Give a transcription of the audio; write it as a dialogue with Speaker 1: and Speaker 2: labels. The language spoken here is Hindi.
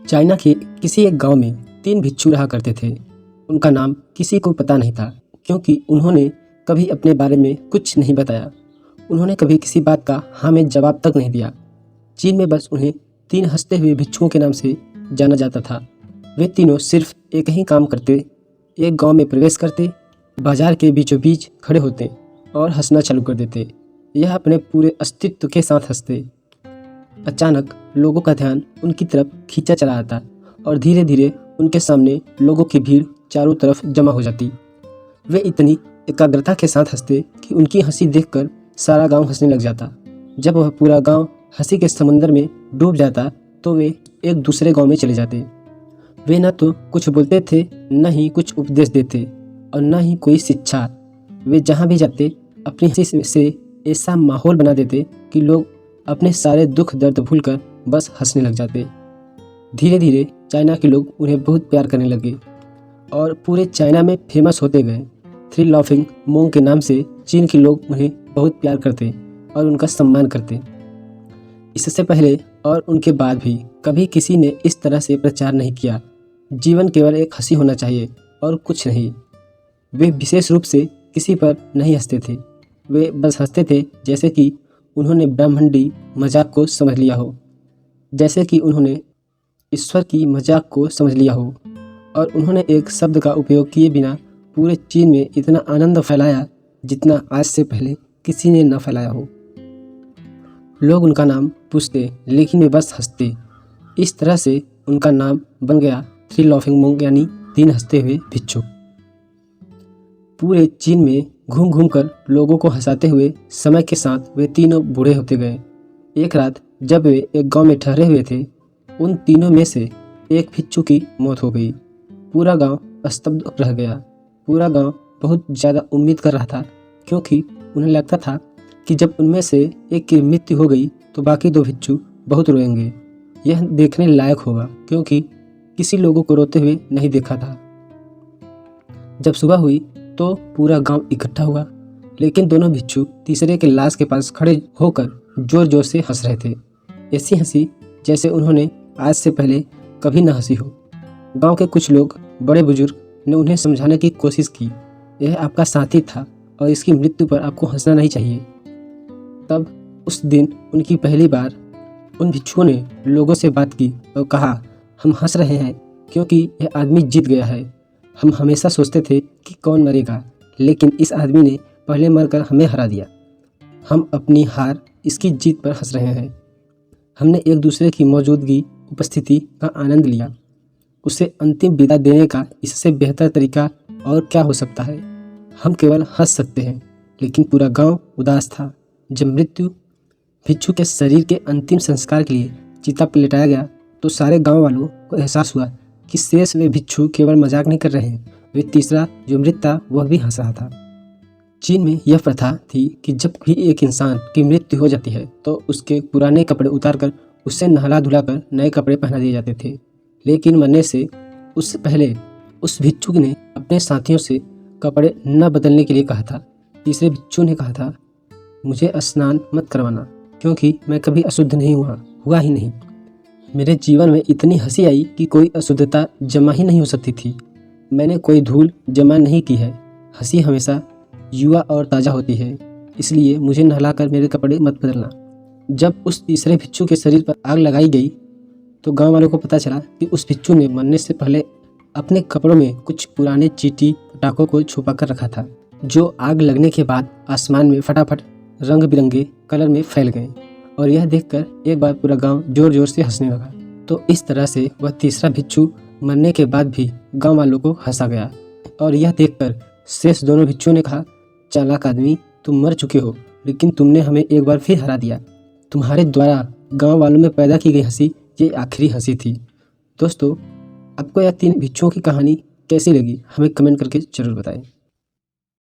Speaker 1: चाइना के किसी एक गांव में 3 भिक्षु रहा करते थे। उनका नाम किसी को पता नहीं था, क्योंकि उन्होंने कभी अपने बारे में कुछ नहीं बताया। उन्होंने कभी किसी बात का हाँ में जवाब तक नहीं दिया। चीन में बस उन्हें 3 हंसते हुए भिक्षुओं के नाम से जाना जाता था। वे तीनों सिर्फ एक ही काम करते, एक गांव में प्रवेश करते, बाजार के बीचों बीच खड़े होते और हंसना चालू कर देते। यह अपने पूरे अस्तित्व के साथ हंसते। अचानक लोगों का ध्यान उनकी तरफ खींचा चला आता और धीरे धीरे उनके सामने लोगों की भीड़ चारों तरफ जमा हो जाती। वे इतनी एकाग्रता के साथ हंसते कि उनकी हंसी देखकर सारा गांव हंसने लग जाता। जब वह पूरा गांव हंसी के समंदर में डूब जाता तो वे एक दूसरे गांव में चले जाते। वे न तो कुछ बोलते थे, न ही कुछ उपदेश देते और न ही कोई शिक्षा। वे जहाँ भी जाते अपनी हंसी से ऐसा माहौल बना देते कि लोग अपने सारे दुख दर्द भूलकर बस हंसने लग जाते। धीरे धीरे चाइना के लोग उन्हें बहुत प्यार करने लगे और पूरे चाइना में फेमस होते गए। 3 लाफिंग मोंग के नाम से चीन के लोग उन्हें बहुत प्यार करते और उनका सम्मान करते। इससे पहले और उनके बाद भी कभी किसी ने इस तरह से प्रचार नहीं किया। जीवन केवल एक हंसी होना चाहिए और कुछ नहीं। वे विशेष रूप से किसी पर नहीं हंसते थे। वे बस हंसते थे जैसे कि उन्होंने ब्रह्मांडी मजाक को समझ लिया हो, जैसे कि उन्होंने ईश्वर की मजाक को समझ लिया हो। और उन्होंने एक शब्द का उपयोग किए बिना पूरे चीन में इतना आनंद फैलाया जितना आज से पहले किसी ने न फैलाया हो। लोग उनका नाम पूछते लेकिन वे बस हंसते। इस तरह से उनका नाम बन गया 3 लाफिंग मोंग, यानी 3 हंसते हुए भिक्षु। पूरे चीन में घूम घूम कर लोगों को हंसाते हुए समय के साथ वे तीनों बूढ़े होते गए। एक रात जब वे एक गांव में ठहरे हुए थे, उन तीनों में से एक भिक्षु की मौत हो गई। पूरा गांव स्तब्ध रह गया। पूरा गांव बहुत ज़्यादा उम्मीद कर रहा था, क्योंकि उन्हें लगता था कि जब उनमें से एक की मृत्यु हो गई तो बाकी 2 भिक्षु बहुत रोएंगे। यह देखने लायक होगा, क्योंकि किसी लोगों को रोते हुए नहीं देखा था। जब सुबह हुई तो पूरा गांव इकट्ठा हुआ, लेकिन दोनों भिक्षु तीसरे के लाश के पास खड़े होकर जोर जोर से हंस रहे थे। ऐसी हंसी जैसे उन्होंने आज से पहले कभी न हंसी हो। गांव के कुछ लोग, बड़े बुजुर्ग, ने उन्हें समझाने की कोशिश की। यह आपका साथी था और इसकी मृत्यु पर आपको हंसना नहीं चाहिए। तब उस दिन उनकी पहली बार उन भिक्षुओं ने लोगों से बात की और कहा, हम हंस रहे हैं क्योंकि यह आदमी जीत गया है। हम हमेशा सोचते थे कि कौन मरेगा, लेकिन इस आदमी ने पहले मरकर हमें हरा दिया। हम अपनी हार, इसकी जीत पर हंस रहे हैं। हमने एक दूसरे की मौजूदगी, उपस्थिति का आनंद लिया। उसे अंतिम विदा देने का इससे बेहतर तरीका और क्या हो सकता है। हम केवल हंस सकते हैं, लेकिन पूरा गांव उदास था। जब मृत्यु भिक्षु के शरीर के अंतिम संस्कार के लिए चिता पर लिटाया गया तो सारे गांव वालों को एहसास हुआ कि शेष वे भिक्षु केवल मजाक नहीं कर रहे हैं, वे तीसरा जो मृत था वह भी हंस रहा था। चीन में यह प्रथा थी कि जब भी एक इंसान की मृत्यु हो जाती है तो उसके पुराने कपड़े उतारकर उसे नहला धुलाकर नए कपड़े पहना दिए जाते थे। लेकिन मरने से उससे पहले उस भिक्षु ने अपने साथियों से कपड़े न बदलने के लिए कहा था। तीसरे भिक्षु ने कहा था, मुझे स्नान मत करवाना, क्योंकि मैं कभी अशुद्ध नहीं हुआ ही नहीं। मेरे जीवन में इतनी हंसी आई कि कोई अशुद्धता जमा ही नहीं हो सकती थी। मैंने कोई धूल जमा नहीं की है। हंसी हमेशा युवा और ताज़ा होती है, इसलिए मुझे नहलाकर मेरे कपड़े मत बदलना। जब उस तीसरे भिक्षु के शरीर पर आग लगाई गई तो गांव वालों को पता चला कि उस भिक्षु ने मरने से पहले अपने कपड़ों में कुछ पुराने चींटी पटाखों को छुपा कर रखा था, जो आग लगने के बाद आसमान में फटाफट रंग बिरंगे कलर में फैल गए। और यह देखकर एक बार पूरा गांव जोर जोर से हंसने लगा। तो इस तरह से वह तीसरा भिक्षु मरने के बाद भी गांव वालों को हंसा गया। और यह देखकर शेष दोनों भिक्षुओं ने कहा, चालाक आदमी, तुम मर चुके हो, लेकिन तुमने हमें एक बार फिर हरा दिया। तुम्हारे द्वारा गांव वालों में पैदा की गई हंसी ये आखिरी हंसी थी। दोस्तों, आपको यह 3 भिक्षुओं की कहानी कैसी लगी हमें कमेंट करके जरूर बताएं।